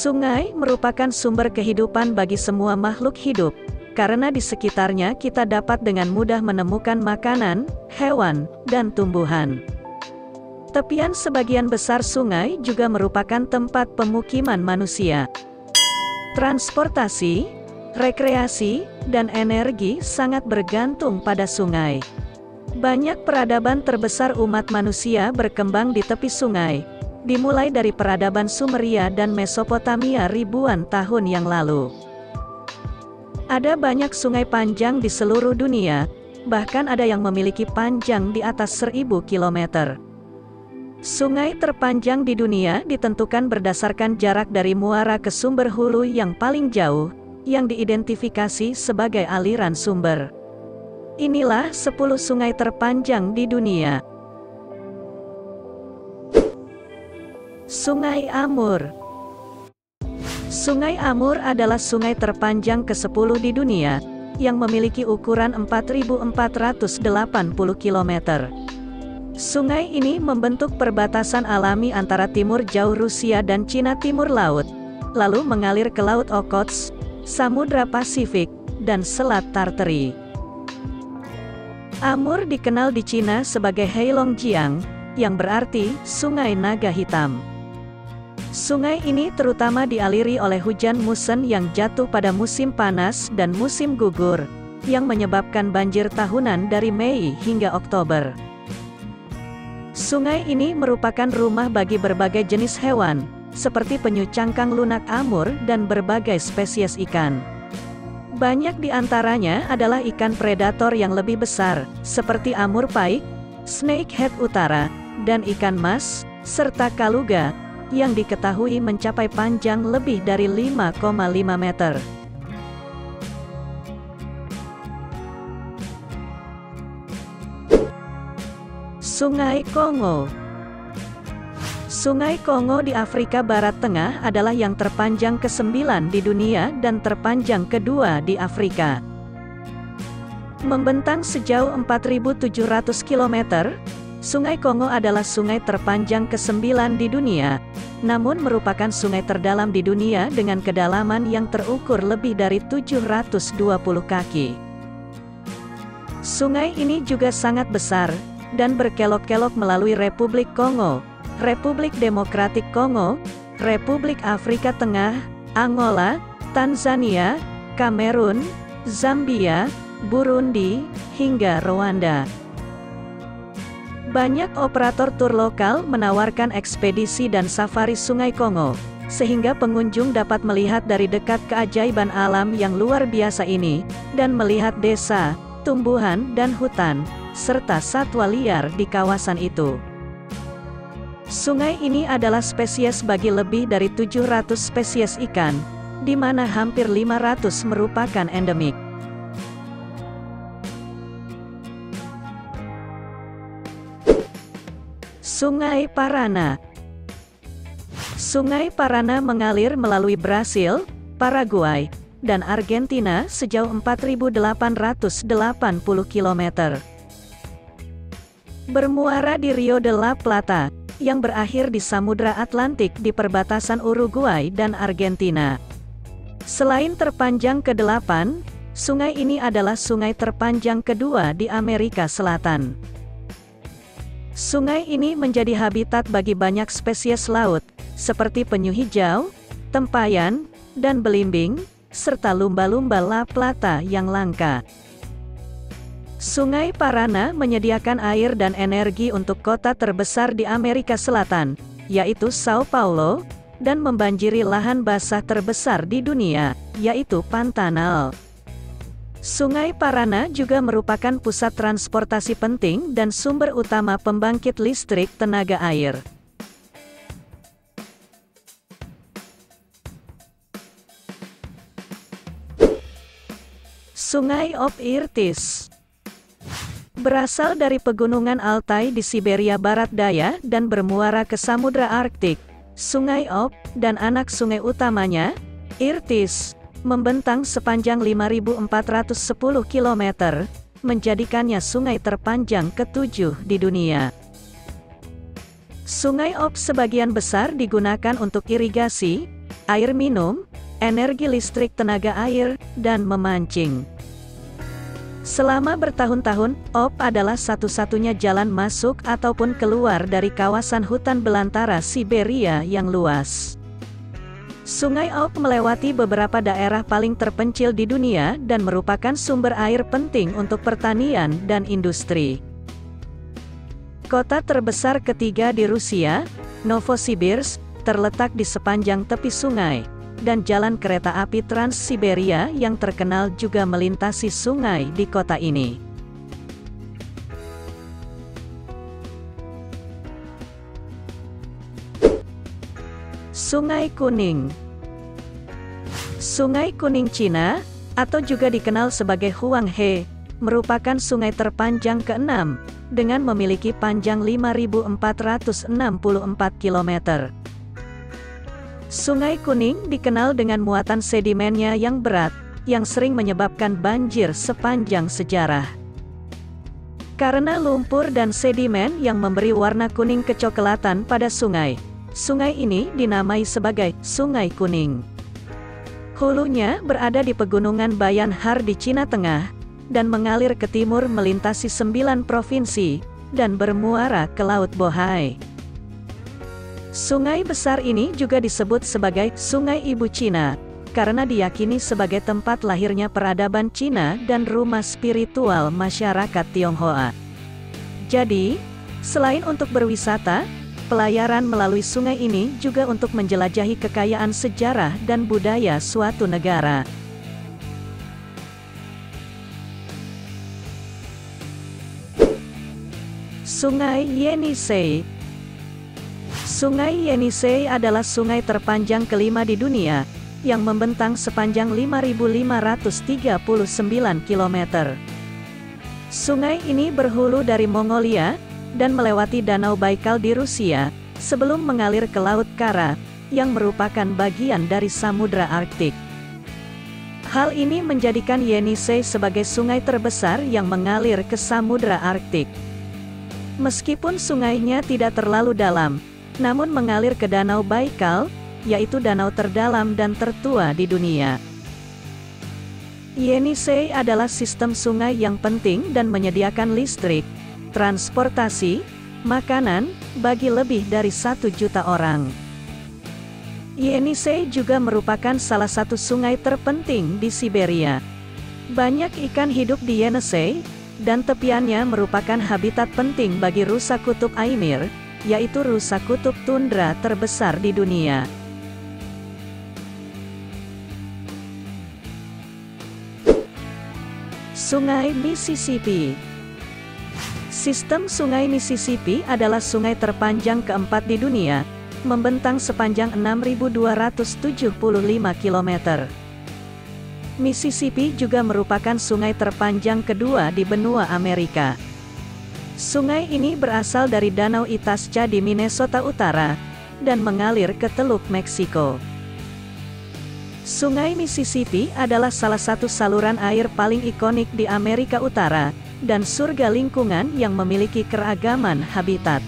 Sungai merupakan sumber kehidupan bagi semua makhluk hidup, karena di sekitarnya kita dapat dengan mudah menemukan makanan, hewan, dan tumbuhan. Tepian sebagian besar sungai juga merupakan tempat pemukiman manusia. Transportasi, rekreasi, dan energi sangat bergantung pada sungai. Banyak peradaban terbesar umat manusia berkembang di tepi sungai, dimulai dari peradaban Sumeria dan Mesopotamia ribuan tahun yang lalu. Ada banyak sungai panjang di seluruh dunia, bahkan ada yang memiliki panjang di atas 1000 km. Sungai terpanjang di dunia ditentukan berdasarkan jarak dari muara ke sumber hulu yang paling jauh, yang diidentifikasi sebagai aliran sumber. Inilah 10 sungai terpanjang di dunia. Sungai Amur. Sungai Amur adalah sungai terpanjang ke-10 di dunia, yang memiliki ukuran 4.480 km. Sungai ini membentuk perbatasan alami antara timur jauh Rusia dan Cina Timur Laut, lalu mengalir ke Laut Okhotsk, Samudra Pasifik, dan Selat Tartary. Amur dikenal di Cina sebagai Heilongjiang, yang berarti Sungai Naga Hitam. Sungai ini terutama dialiri oleh hujan muson yang jatuh pada musim panas dan musim gugur, yang menyebabkan banjir tahunan dari Mei hingga Oktober. Sungai ini merupakan rumah bagi berbagai jenis hewan, seperti penyu cangkang lunak Amur dan berbagai spesies ikan. Banyak di antaranya adalah ikan predator yang lebih besar, seperti Amur pike, snakehead utara, dan ikan mas, serta kaluga, yang diketahui mencapai panjang lebih dari 5,5 meter. Sungai Kongo. Sungai Kongo di Afrika Barat Tengah adalah yang terpanjang ke-9 di dunia dan terpanjang kedua di Afrika. Membentang sejauh 4.700 km, Sungai Kongo adalah sungai terpanjang ke-9 di dunia, namun merupakan sungai terdalam di dunia dengan kedalaman yang terukur lebih dari 720 kaki. Sungai ini juga sangat besar, dan berkelok-kelok melalui Republik Kongo, Republik Demokratik Kongo, Republik Afrika Tengah, Angola, Tanzania, Kamerun, Zambia, Burundi, hingga Rwanda. Banyak operator tur lokal menawarkan ekspedisi dan safari Sungai Kongo, sehingga pengunjung dapat melihat dari dekat keajaiban alam yang luar biasa ini, dan melihat desa, tumbuhan dan hutan, serta satwa liar di kawasan itu. Sungai ini adalah spesies bagi lebih dari 700 spesies ikan, di mana hampir 500 merupakan endemik. Sungai Parana. Sungai Parana mengalir melalui Brasil, Paraguay, dan Argentina sejauh 4.880 km. Bermuara di Rio de la Plata, yang berakhir di Samudra Atlantik di perbatasan Uruguay dan Argentina. Selain terpanjang ke-8, sungai ini adalah sungai terpanjang kedua di Amerika Selatan. Sungai ini menjadi habitat bagi banyak spesies laut, seperti penyu hijau, tempayan, dan belimbing, serta lumba-lumba La Plata yang langka. Sungai Parana menyediakan air dan energi untuk kota terbesar di Amerika Selatan, yaitu Sao Paulo, dan membanjiri lahan basah terbesar di dunia, yaitu Pantanal. Sungai Parana juga merupakan pusat transportasi penting dan sumber utama pembangkit listrik tenaga air. Sungai Ob Irtis. Berasal dari pegunungan Altai di Siberia Barat Daya dan bermuara ke Samudra Arktik, Sungai Ob, dan anak sungai utamanya, Irtis, membentang sepanjang 5.410 km, menjadikannya sungai terpanjang ke-7 di dunia. Sungai Ob sebagian besar digunakan untuk irigasi, air minum, energi listrik tenaga air, dan memancing. Selama bertahun-tahun, Ob adalah satu-satunya jalan masuk ataupun keluar dari kawasan hutan belantara Siberia yang luas. Sungai Ob melewati beberapa daerah paling terpencil di dunia dan merupakan sumber air penting untuk pertanian dan industri. Kota terbesar ketiga di Rusia, Novosibirsk, terletak di sepanjang tepi sungai, dan jalan kereta api Trans-Siberia yang terkenal juga melintasi sungai di kota ini. Sungai Kuning. Sungai Kuning Cina, atau juga dikenal sebagai Huanghe, merupakan sungai terpanjang ke-6, dengan memiliki panjang 5.464 km. Sungai Kuning dikenal dengan muatan sedimennya yang berat, yang sering menyebabkan banjir sepanjang sejarah. Karena lumpur dan sedimen yang memberi warna kuning kecoklatan pada sungai, sungai ini dinamai sebagai Sungai Kuning. Hulunya berada di pegunungan Bayan Har di Cina Tengah, dan mengalir ke timur melintasi 9 provinsi, dan bermuara ke Laut Bohai. Sungai besar ini juga disebut sebagai Sungai Ibu Cina, karena diyakini sebagai tempat lahirnya peradaban Cina dan rumah spiritual masyarakat Tionghoa. Jadi, selain untuk berwisata, pelayaran melalui sungai ini juga untuk menjelajahi kekayaan sejarah dan budaya suatu negara. Sungai Yenisei. Sungai Yenisei adalah sungai terpanjang kelima di dunia, yang membentang sepanjang 5.539 km. Sungai ini berhulu dari Mongolia, dan melewati Danau Baikal di Rusia, sebelum mengalir ke Laut Kara, yang merupakan bagian dari Samudra Arktik. Hal ini menjadikan Yenisei sebagai sungai terbesar yang mengalir ke Samudra Arktik. Meskipun sungainya tidak terlalu dalam, namun mengalir ke Danau Baikal, yaitu danau terdalam dan tertua di dunia. Yenisei adalah sistem sungai yang penting dan menyediakan listrik, transportasi, makanan, bagi lebih dari 1 juta orang. Yenisei juga merupakan salah satu sungai terpenting di Siberia. Banyak ikan hidup di Yenisei, dan tepiannya merupakan habitat penting bagi rusa kutub Aimir, yaitu rusa kutub tundra terbesar di dunia. Sungai Mississippi. Sistem Sungai Mississippi adalah sungai terpanjang keempat di dunia, membentang sepanjang 6.275 km. Mississippi juga merupakan sungai terpanjang kedua di benua Amerika. Sungai ini berasal dari Danau Itasca di Minnesota Utara, dan mengalir ke Teluk Meksiko. Sungai Mississippi adalah salah satu saluran air paling ikonik di Amerika Utara, dan surga lingkungan yang memiliki keragaman habitat.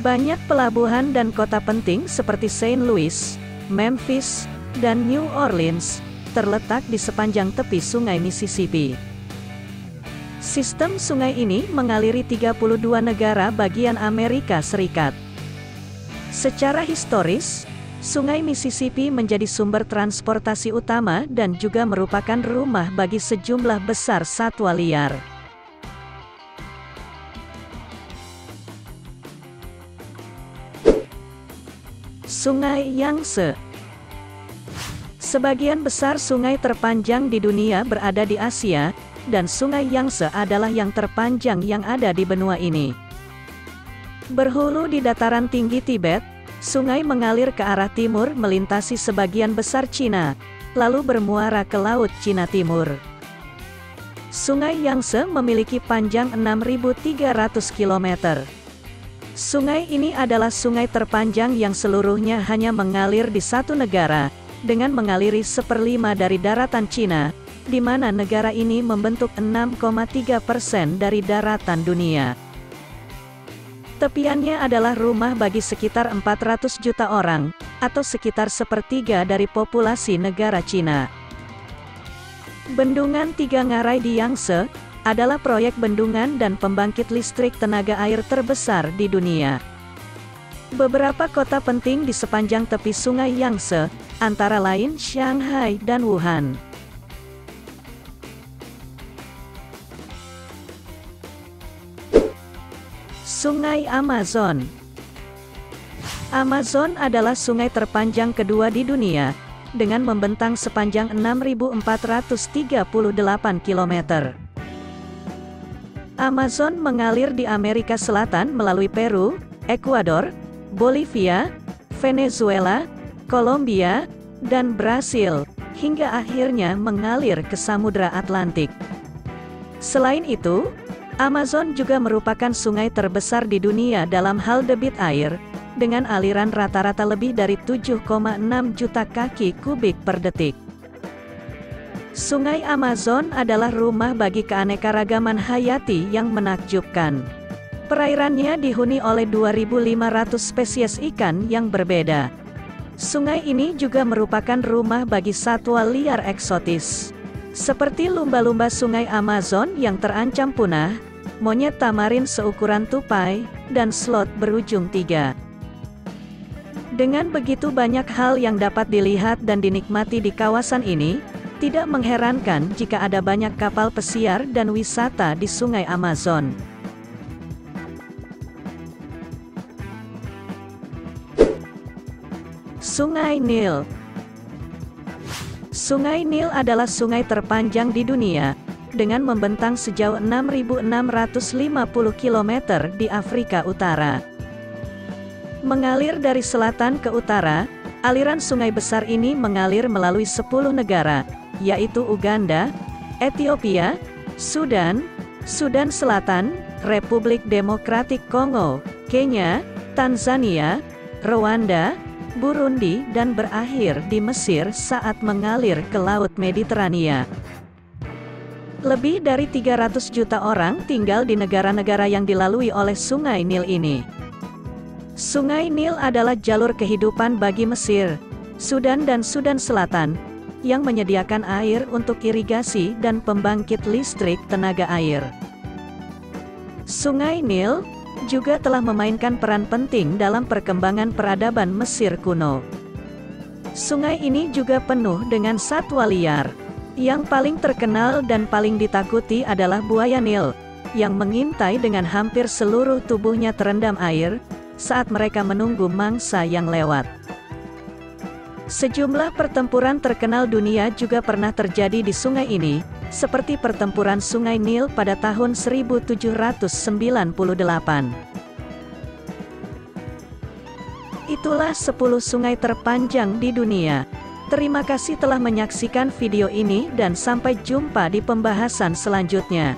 Banyak pelabuhan dan kota penting seperti Saint Louis, Memphis, dan New Orleans, terletak di sepanjang tepi Sungai Mississippi. Sistem sungai ini mengaliri 32 negara bagian Amerika Serikat. Secara historis, Sungai Mississippi menjadi sumber transportasi utama dan juga merupakan rumah bagi sejumlah besar satwa liar. Sungai Yangtze. Sebagian besar sungai terpanjang di dunia berada di Asia, dan Sungai Yangtze adalah yang terpanjang yang ada di benua ini. Berhulu di dataran tinggi Tibet, sungai mengalir ke arah timur melintasi sebagian besar Cina, lalu bermuara ke Laut Cina Timur. Sungai Yangtze memiliki panjang 6.300 km. Sungai ini adalah sungai terpanjang yang seluruhnya hanya mengalir di satu negara, dengan mengaliri 1/5 dari daratan Cina, di mana negara ini membentuk 6,3% dari daratan dunia. Tepiannya adalah rumah bagi sekitar 400 juta orang, atau sekitar sepertiga dari populasi negara Cina. Bendungan Tiga Ngarai di Yangtze adalah proyek bendungan dan pembangkit listrik tenaga air terbesar di dunia. Beberapa kota penting di sepanjang tepi sungai Yangtze, antara lain Shanghai dan Wuhan. Sungai Amazon. Amazon adalah sungai terpanjang kedua di dunia, dengan membentang sepanjang 6.438 km. Amazon mengalir di Amerika Selatan melalui Peru, Ekuador, Bolivia, Venezuela, Kolombia, dan Brasil, hingga akhirnya mengalir ke Samudra Atlantik. Selain itu, Amazon juga merupakan sungai terbesar di dunia dalam hal debit air, dengan aliran rata-rata lebih dari 7,6 juta kaki kubik per detik. Sungai Amazon adalah rumah bagi keanekaragaman hayati yang menakjubkan. Perairannya dihuni oleh 2.500 spesies ikan yang berbeda. Sungai ini juga merupakan rumah bagi satwa liar eksotis, seperti lumba-lumba sungai Amazon yang terancam punah, monyet tamarin seukuran tupai, dan slot berujung 3. Dengan begitu banyak hal yang dapat dilihat dan dinikmati di kawasan ini, tidak mengherankan jika ada banyak kapal pesiar dan wisata di sungai Amazon. Sungai Nil. Sungai Nil adalah sungai terpanjang di dunia, dengan membentang sejauh 6.650 km di Afrika Utara. Mengalir dari selatan ke utara, aliran sungai besar ini mengalir melalui 10 negara, yaitu Uganda, Ethiopia, Sudan, Sudan Selatan, Republik Demokratik Kongo, Kenya, Tanzania, Rwanda, Burundi, dan berakhir di Mesir saat mengalir ke Laut Mediterania. Lebih dari 300 juta orang tinggal di negara-negara yang dilalui oleh Sungai Nil ini. Sungai Nil adalah jalur kehidupan bagi Mesir, Sudan dan Sudan Selatan, yang menyediakan air untuk irigasi dan pembangkit listrik tenaga air. Sungai Nil juga telah memainkan peran penting dalam perkembangan peradaban Mesir kuno. Sungai ini juga penuh dengan satwa liar. Yang paling terkenal dan paling ditakuti adalah buaya Nil, yang mengintai dengan hampir seluruh tubuhnya terendam air, saat mereka menunggu mangsa yang lewat. Sejumlah pertempuran terkenal dunia juga pernah terjadi di sungai ini, seperti pertempuran Sungai Nil pada tahun 1798. Itulah 10 sungai terpanjang di dunia. Terima kasih telah menyaksikan video ini dan sampai jumpa di pembahasan selanjutnya.